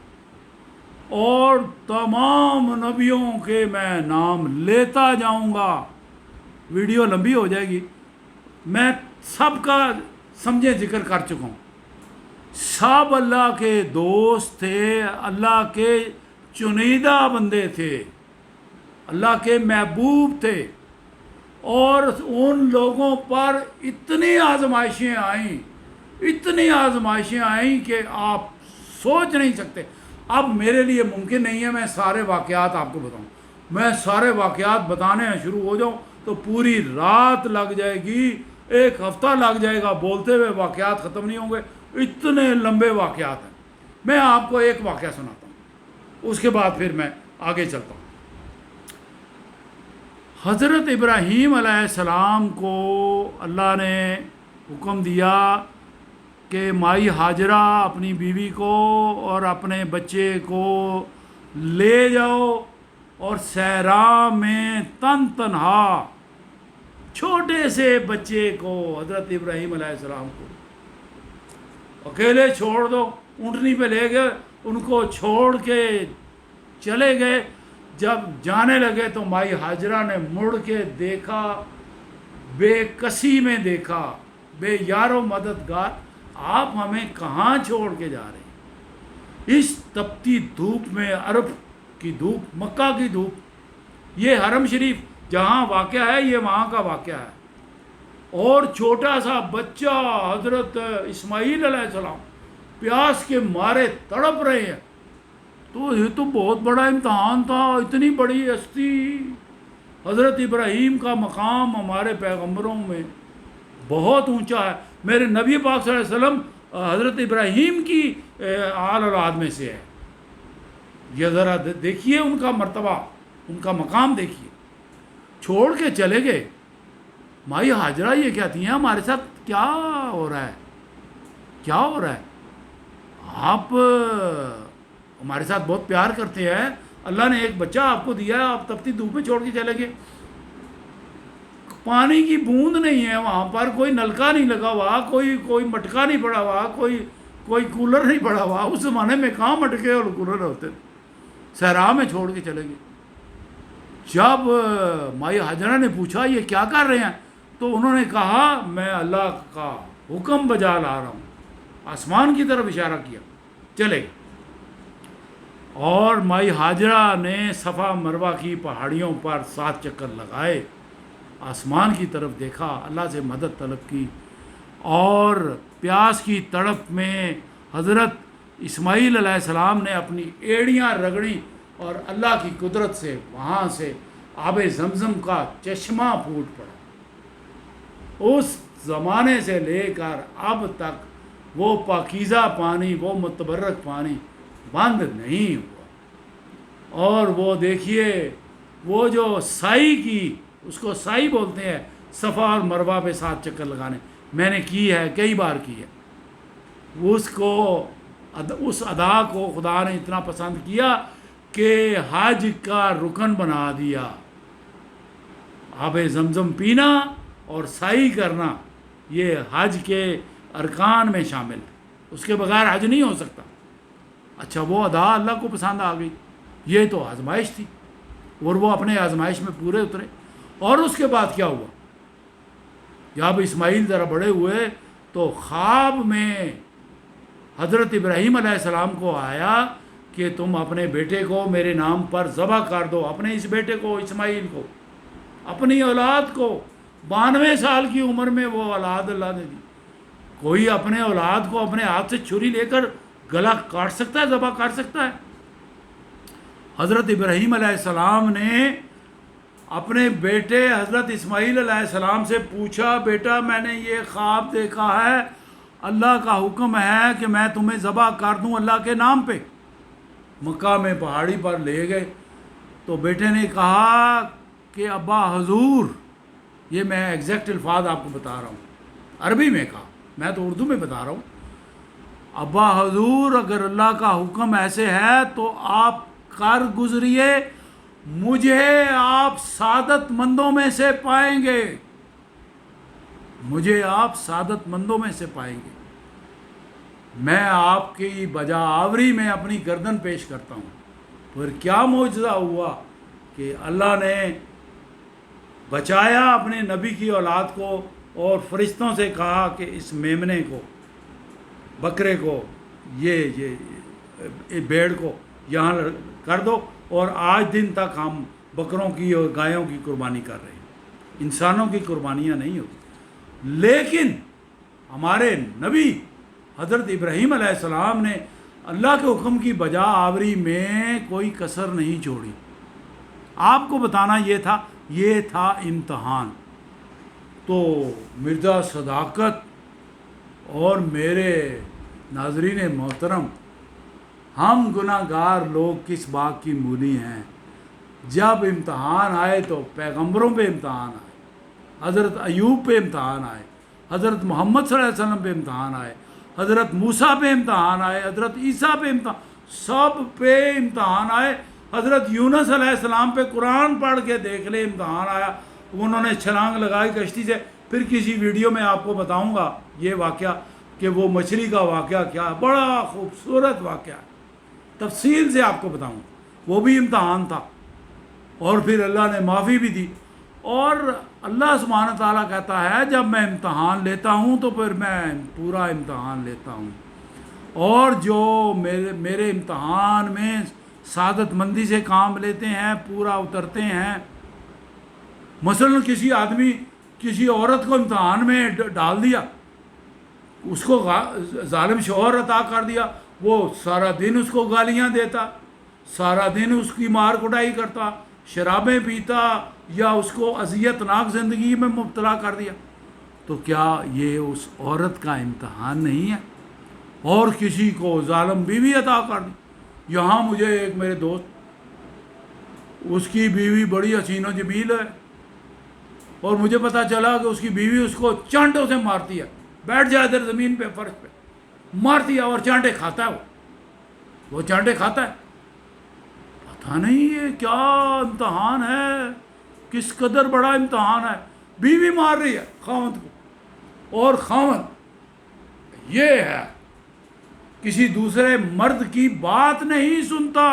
اور تمام نبیوں کے میں نام لیتا جاؤں گا، ویڈیو لمبی ہو جائے گی، میں سب کا سمجھے ذکر کر چکا ہوں۔ سب اللہ کے دوست تھے، اللہ کے چنیدہ بندے تھے، اللہ کے محبوب تھے، اور ان لوگوں پر اتنی آزمائشیں آئیں کہ آپ سوچ نہیں سکتے۔ اب میرے لیے ممکن نہیں ہے میں سارے واقعات آپ کو بتاؤں، میں سارے واقعات بتانے شروع ہو جاؤں تو پوری رات لگ جائے گی، ایک ہفتہ لگ جائے گا، بولتے ہوئے واقعات ختم نہیں ہوں گے، اتنے لمبے واقعات ہیں۔ میں آپ کو ایک واقعہ سناتا ہوں، اس کے بعد پھر میں آگے چلتا ہوں۔ حضرت ابراہیم علیہ السلام کو اللہ نے حکم دیا کہ مائی ہاجرہ اپنی بیوی کو اور اپنے بچے کو لے جاؤ، اور صحرا میں تنہا چھوٹے سے بچے کو، حضرت ابراہیم علیہ السلام کو اکیلے چھوڑ دو۔ اونٹنی پہ لے گئے، ان کو چھوڑ کے چلے گئے۔ جب جانے لگے تو مائی ہاجرہ نے مڑ کے دیکھا، بے کسی میں دیکھا، بے یار و مددگار، آپ ہمیں کہاں چھوڑ کے جا رہے ہیں اس تپتی دھوپ میں، عرب کی دھوپ، مکہ کی دھوپ، یہ حرم شریف جہاں واقع ہے یہ وہاں کا واقعہ ہے، اور چھوٹا سا بچہ حضرت اسماعیل علیہ السلام پیاس کے مارے تڑپ رہے ہیں۔ تو یہ تو بہت بڑا امتحان تھا، اتنی بڑی ہستی، حضرت ابراہیم کا مقام ہمارے پیغمبروں میں بہت اونچا ہے۔ میرے نبی پاک صلی اللہ علیہ وسلم حضرت ابراہیم کی آل اولاد میں سے ہے۔ یہ ذرا دیکھیے ان کا مرتبہ، ان کا مقام دیکھیے۔ چھوڑ کے چلے گئے۔ مائی ہاجرہ یہ کہتی ہیں ہمارے ساتھ کیا ہو رہا ہے، کیا ہو رہا ہے؟ آپ ہمارے ساتھ بہت پیار کرتے ہیں، اللہ نے ایک بچہ آپ کو دیا ہے، آپ تپتی دھوپ میں چھوڑ کے چلے گئے۔ پانی کی بوند نہیں ہے وہاں پر، کوئی نلکا نہیں لگا ہوا، کوئی مٹکا نہیں پڑا ہوا، کوئی کولر نہیں پڑا ہوا۔ اس زمانے میں کہاں مٹکے اور کولر ہوتے تھے؟ صحرا میں چھوڑ کے چلے گئے۔ جب مائی ہاجرہ نے پوچھا یہ کیا کر رہے ہیں، تو انہوں نے کہا میں اللہ کا حکم بجا لا رہا ہوں، آسمان کی طرف اشارہ کیا، چلے گئے۔ اور مائی ہاجرہ نے صفا مروہ کی پہاڑیوں پر 7 چکر لگائے، آسمان کی طرف دیکھا، اللہ سے مدد طلب کی، اور پیاس کی تڑپ میں حضرت اسماعیل علیہ السلام نے اپنی ایڑیاں رگڑیں، اور اللہ کی قدرت سے وہاں سے آب زمزم کا چشمہ پھوٹ پڑا۔ اس زمانے سے لے کر اب تک وہ پاکیزہ پانی، وہ متبرک پانی بند نہیں ہوا۔ اور وہ دیکھیے، وہ جو سائی کی، اس کو سائی بولتے ہیں، صفا اور مروہ پہ 7 چکر لگانے، میں نے کی ہے، کئی بار کی ہے۔ اس ادا کو خدا نے اتنا پسند کیا کہ حج کا رکن بنا دیا۔ آب زمزم پینا اور سعی کرنا یہ حج کے ارکان میں شامل ہے، اس کے بغیر حج نہیں ہو سکتا۔ اچھا، وہ ادا اللہ کو پسند آ گئی، یہ تو آزمائش تھی، اور وہ اپنے آزمائش میں پورے اترے۔ اور اس کے بعد کیا ہوا؟ جب اسماعیل ذرا بڑے ہوئے تو خواب میں حضرت ابراہیم علیہ السلام کو آیا کہ تم اپنے بیٹے کو میرے نام پر ذبح کر دو، اپنے اس بیٹے کو، اسماعیل کو، اپنی اولاد کو۔ 92 سال کی عمر میں وہ اولاد اللہ نے دی۔ کوئی اپنے اولاد کو اپنے ہاتھ سے چھری لے کر گلا کاٹ سکتا ہے، ذبح کر سکتا ہے؟ حضرت ابراہیم علیہ السلام نے اپنے بیٹے حضرت اسماعیل علیہ السلام سے پوچھا، بیٹا میں نے یہ خواب دیکھا ہے، اللہ کا حکم ہے کہ میں تمہیں ذبح کر دوں اللہ کے نام پہ۔ مکہ میں پہاڑی پر لے گئے تو بیٹے نے کہا کہ ابا حضور، یہ میں ایگزیکٹ الفاظ آپ کو بتا رہا ہوں، عربی میں کہا، میں تو اردو میں بتا رہا ہوں، ابا حضور اگر اللہ کا حکم ایسے ہے تو آپ کر گزریے، مجھے آپ سعادت مندوں میں سے پائیں گے، مجھے آپ سعادت مندوں میں سے پائیں گے۔ میں آپ کی بجا آوری میں اپنی گردن پیش کرتا ہوں۔ پھر کیا معجزہ ہوا کہ اللہ نے بچایا اپنے نبی کی اولاد کو، اور فرشتوں سے کہا کہ اس میمنے کو، بکرے کو، یہ بھیڑ کو یہاں کر دو، اور آج دن تک ہم بکروں کی اور گایوں کی قربانی کر رہے ہیں، انسانوں کی قربانیاں نہیں ہوتی۔ لیکن ہمارے نبی حضرت ابراہیم علیہ السلام نے اللہ کے حکم کی بجا آوری میں کوئی کسر نہیں چھوڑی۔ آپ کو بتانا یہ تھا امتحان۔ تو مرزا صداقت اور میرے ناظرین محترم، ہم گناہ گار لوگ کس بات کی مولی ہیں؟ جب امتحان آئے تو پیغمبروں پہ امتحان آئے، حضرت ایوب پہ امتحان آئے، حضرت محمد صلی اللہ علیہ وسلم پہ امتحان آئے، حضرت موسیٰ پہ امتحان آئے، حضرت عیسیٰ پہ امتحان، سب پہ امتحان آئے۔ حضرت یونس علیہ السلام پہ قرآن پڑھ کے دیکھ لے، امتحان آیا، انہوں نے چھلانگ لگائی کشتی سے۔ پھر کسی ویڈیو میں آپ کو بتاؤں گا یہ واقعہ کہ وہ مچھلی کا واقعہ کیا ہے، بڑا خوبصورت واقعہ ہے، تفصیل سے آپ کو بتاؤں، وہ بھی امتحان تھا، اور پھر اللہ نے معافی بھی دی۔ اور اللہ سبحانہ تعالیٰ کہتا ہے جب میں امتحان لیتا ہوں تو پھر میں پورا امتحان لیتا ہوں، اور جو میرے امتحان میں سعادت مندی سے کام لیتے ہیں، پورا اترتے ہیں۔ مثلا کسی آدمی کسی عورت کو امتحان میں ڈال دیا، اس کو ظالم شوہر عطا کر دیا، وہ سارا دن اس کو گالیاں دیتا، سارا دن اس کی مار کٹائی کرتا، شرابیں پیتا، یا اس کو اذیت ناک زندگی میں مبتلا کر دیا، تو کیا یہ اس عورت کا امتحان نہیں ہے؟ اور کسی کو ظالم بیوی عطا کر دی۔ یہاں مجھے ایک میرے دوست، اس کی بیوی بڑی حسین و جمیل ہے، اور مجھے پتا چلا کہ اس کی بیوی اس کو چانٹوں سے مارتی ہے، بیٹھ جائے ادھر زمین پہ، فرش پہ مارتی ہے، اور چانٹے کھاتا ہے، وہ چانٹے کھاتا ہے۔ پتہ نہیں یہ کیا امتحان ہے، کس قدر بڑا امتحان ہے۔ بیوی مار رہی ہے خاوند کو، اور خاوند یہ ہے کسی دوسرے مرد کی بات نہیں سنتا،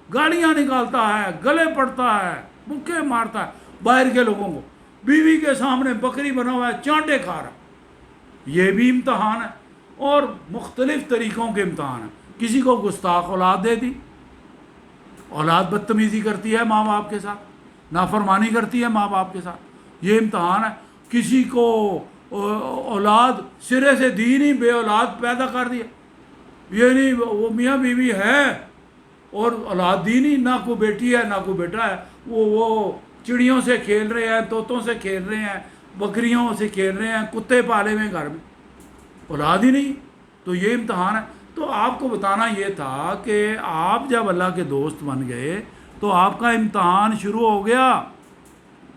گالیاں نکالتا ہے، گلے پڑتا ہے، مکے مارتا ہے باہر کے لوگوں کو، بیوی کے سامنے بکری بنا ہوا ہے، چانٹے کھا رہا ہے۔ یہ بھی امتحان ہے، اور مختلف طریقوں کے امتحان ہیں۔ کسی کو گستاخ اولاد دے دی، اولاد بدتمیزی کرتی ہے ماں باپ کے ساتھ، نافرمانی کرتی ہے ماں باپ کے ساتھ، یہ امتحان ہے۔ کسی کو اولاد سرے سے دی نہیں، بے اولاد پیدا کر دیا، یہ نہیں وہ میاں بیوی ہے اور اولاد دی نہیں، نہ کوئی بیٹی ہے نہ کوئی بیٹا ہے، وہ چڑیوں سے کھیل رہے ہیں، طوطوں سے کھیل رہے ہیں، بکریوں سے کھیل رہے ہیں، کتے پالے ہوئے گھر میں، اولاد ہی نہیں، تو یہ امتحان ہے۔ تو آپ کو بتانا یہ تھا کہ آپ جب اللہ کے دوست بن گئے تو آپ کا امتحان شروع ہو گیا۔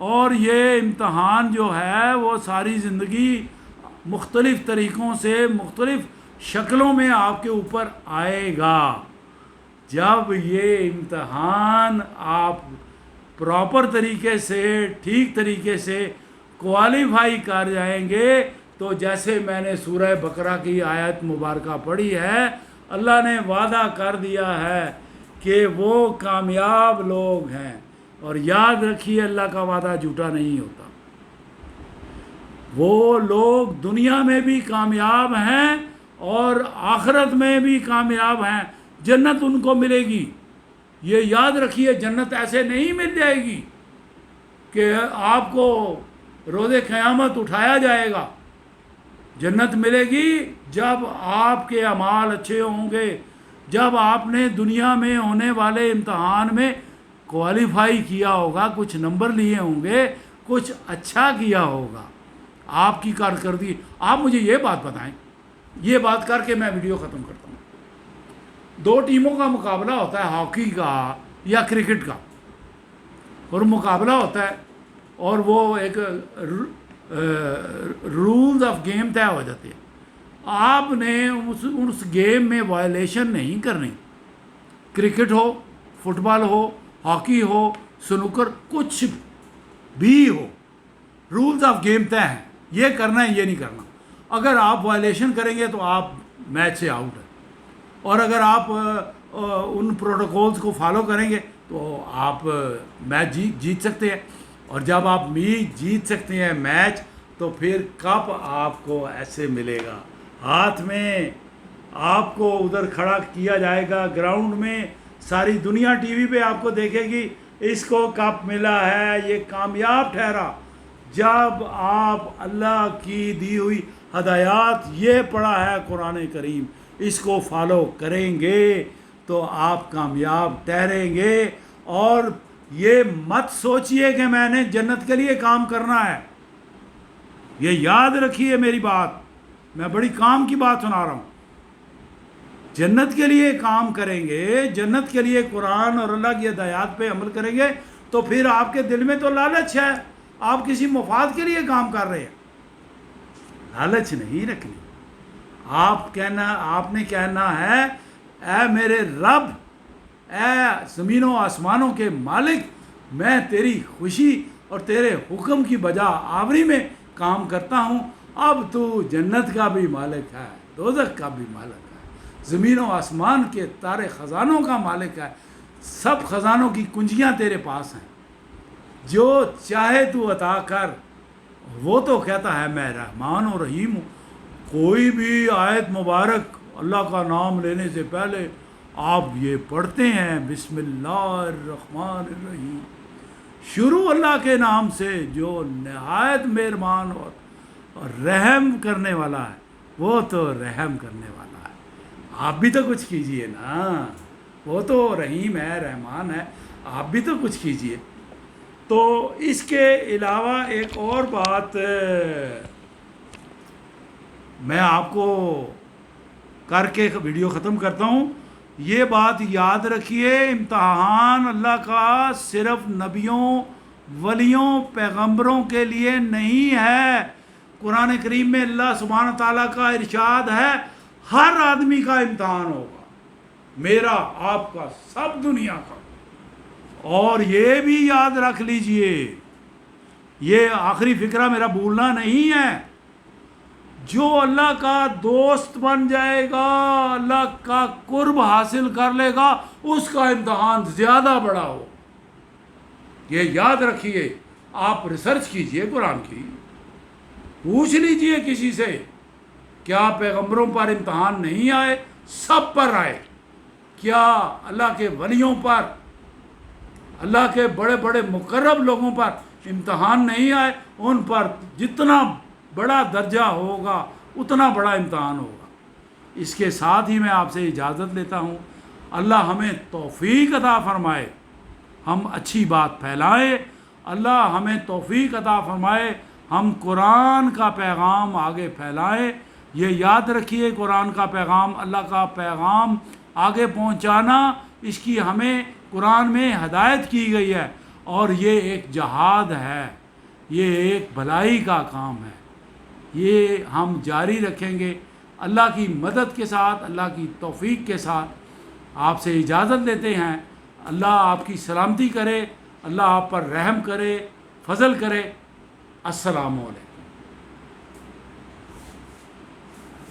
اور یہ امتحان جو ہے وہ ساری زندگی مختلف طریقوں سے مختلف شکلوں میں آپ کے اوپر آئے گا. جب یہ امتحان آپ پراپر طریقے سے ٹھیک طریقے سے کوالیفائی کر جائیں گے تو جیسے میں نے سورہ بقرہ کی آیت مبارکہ پڑھی ہے، اللہ نے وعدہ کر دیا ہے کہ وہ کامیاب لوگ ہیں. اور یاد رکھیے اللہ کا وعدہ جھوٹا نہیں ہوتا. وہ لوگ دنیا میں بھی کامیاب ہیں اور آخرت میں بھی کامیاب ہیں. جنت ان کو ملے گی. یہ یاد رکھیے جنت ایسے نہیں مل جائے گی کہ آپ کو روز قیامت اٹھایا جائے گا. جنت ملے گی جب آپ کے اعمال اچھے ہوں گے، جب آپ نے دنیا میں ہونے والے امتحان میں کوالیفائی کیا ہوگا، کچھ نمبر لیے ہوں گے، کچھ اچھا کیا ہوگا. آپ کی کارکردگی. آپ مجھے یہ بات بتائیں، یہ بات کر کے میں ویڈیو ختم کرتا ہوں. 2 ٹیموں کا مقابلہ ہوتا ہے، ہاکی کا یا کرکٹ کا، اور مقابلہ ہوتا ہے اور وہ ایک رولز آف گیم طے ہو جاتے ہیں. آپ نے اس گیم میں وائلیشن نہیں کرنی. کرکٹ ہو، فٹ بال ہو، ہاکی ہو، سنوکر، کچھ بھی ہو، رولز آف گیم طے ہیں. یہ کرنا ہے، یہ نہیں کرنا. اگر آپ وائلیشن کریں گے تو آپ میچ سے آؤٹ ہیں، اور اگر آپ ان پروٹوکولز کو فالو کریں گے تو آپ میچ جیت سکتے ہیں. اور جب آپ جیت سکتے ہیں میچ، تو پھر کپ آپ کو ایسے ملے گا ہاتھ میں. آپ کو ادھر کھڑا کیا جائے گا گراؤنڈ میں، ساری دنیا ٹی وی پہ آپ کو دیکھے گی، اس کو کپ ملا ہے، یہ کامیاب ٹھہرا. جب آپ اللہ کی دی ہوئی ہدایات یہ پڑھا ہے قرآن کریم، اس کو فالو کریں گے تو آپ کامیاب ٹھہریں گے. اور یہ مت سوچئے کہ میں نے جنت کے لیے کام کرنا ہے. یہ یاد رکھیے میری بات، میں بڑی کام کی بات سنا رہا ہوں. جنت کے لیے کام کریں گے، جنت کے لیے قرآن اور اللہ کی ہدایات پہ عمل کریں گے تو پھر آپ کے دل میں تو لالچ ہے، آپ کسی مفاد کے لیے کام کر رہے ہیں. لالچ نہیں رکھنی. آپ نے کہنا ہے اے میرے رب، اے زمین و آسمانوں کے مالک، میں تیری خوشی اور تیرے حکم کی بجا آوری میں کام کرتا ہوں. اب تو جنت کا بھی مالک ہے، دوزخ کا بھی مالک ہے، زمین و آسمان کے تارے خزانوں کا مالک ہے. سب خزانوں کی کنجیاں تیرے پاس ہیں، جو چاہے تو عطا کر. وہ تو کہتا ہے میں رحمان و رحیم ہوں. کوئی بھی آیت مبارک اللہ کا نام لینے سے پہلے آپ یہ پڑھتے ہیں بسم اللہ الرحمن الرحیم، شروع اللہ کے نام سے جو نہایت مہربان اور رحم کرنے والا ہے. وہ تو رحم کرنے والا ہے. آپ بھی تو کچھ کیجئے نا. وہ تو رحیم ہے، رحمان ہے، آپ بھی تو کچھ کیجئے. تو اس کے علاوہ ایک اور بات میں آپ کو کر کے ویڈیو ختم کرتا ہوں. یہ بات یاد رکھیے، امتحان اللہ کا صرف نبیوں، ولیوں، پیغمبروں کے لیے نہیں ہے. قرآن کریم میں اللہ سبحانہ تعالیٰ کا ارشاد ہے ہر آدمی کا امتحان ہوگا، میرا، آپ کا، سب دنیا کا. اور یہ بھی یاد رکھ لیجئے، یہ آخری فقرہ میرا بھولنا نہیں ہے، جو اللہ کا دوست بن جائے گا، اللہ کا قرب حاصل کر لے گا، اس کا امتحان زیادہ بڑا ہو. یہ یاد رکھیے. آپ ریسرچ کیجئے قرآن کی، پوچھ لیجئے کسی سے، کیا پیغمبروں پر امتحان نہیں آئے؟ سب پر آئے. کیا اللہ کے ولیوں پر، اللہ کے بڑے بڑے مقرب لوگوں پر امتحان نہیں آئے؟ ان پر جتنا بڑا درجہ ہوگا اتنا بڑا امتحان ہوگا. اس کے ساتھ ہی میں آپ سے اجازت لیتا ہوں. اللہ ہمیں توفیق عطا فرمائے، ہم اچھی بات پھیلائیں. اللہ ہمیں توفیق عطا فرمائے، ہم قرآن کا پیغام آگے پھیلائیں. یہ یاد رکھیے، قرآن کا پیغام، اللہ کا پیغام آگے پہنچانا، اس کی ہمیں قرآن میں ہدایت کی گئی ہے. اور یہ ایک جہاد ہے، یہ ایک بھلائی کا کام ہے، یہ ہم جاری رکھیں گے اللہ کی مدد کے ساتھ، اللہ کی توفیق کے ساتھ۔ آپ سے اجازت لیتے ہیں، اللہ آپ کی سلامتی کرے، اللہ آپ پر رحم کرے، فضل کرے۔ السلام علیکم۔